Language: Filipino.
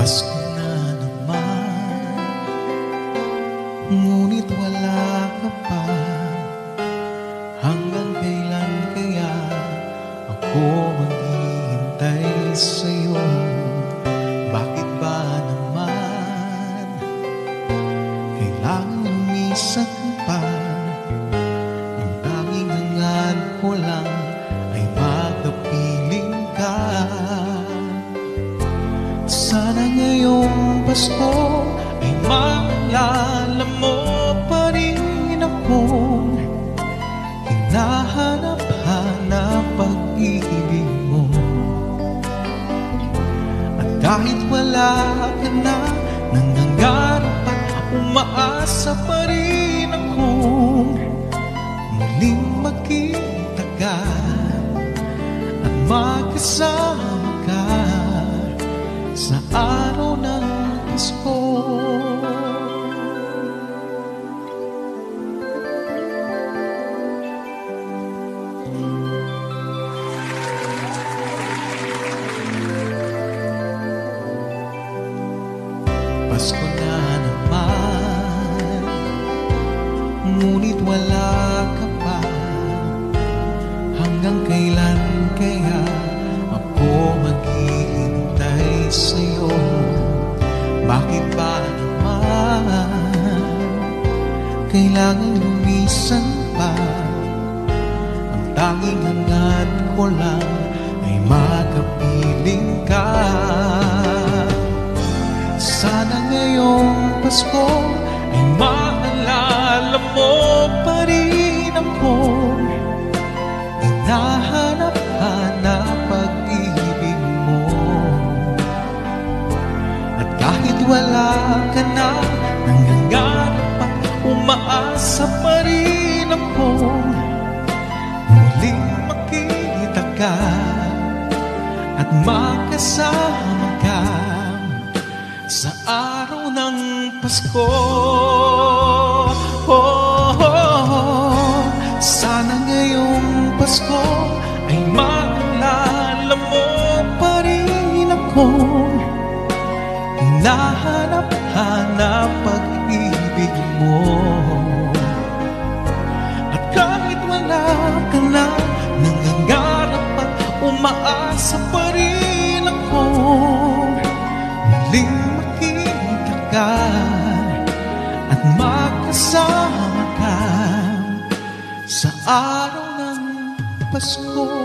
Pasko na naman, ngunit wala ka pa. Hanggang kailan kaya ako maghihintay sa'yo? Bakit ba naman kailangan lumisan pa? Ang tanging hangad ko lang ay makapiling ka. Sana ngayong Pasko ay maalala mo pa rin akong hinahanap-hanap pag-ibig mo. At kahit wala ka na, nangangarap at umaasa pa rin akong muling makita ka at magkasama ka sa araw ng Pasko. Pasko na naman, ngunit wala ka pa. Hanggang kailan kaya ako maghihintay sa'yo? Bakit ba naman kailangan lumisan pa? Ang tanging hangad ko lang ay makapiling ka. Sana ngayong Pasko ay maalala mo pa rin akong hinahanap-hanap pag-ibig mo. At kahit wala ka na, nangangarap at umaasa pa rin akong muling makita ka at makasama ka sa araw ng Pasko. Sana ngayong Pasko ay maalala mo pa rin akong hinahanap-hanap pag-ibig mo. At kahit wala ka na, nangangarap at umaasa pa rin akong muling makita ka at magkasama ka sa araw ng Pasko.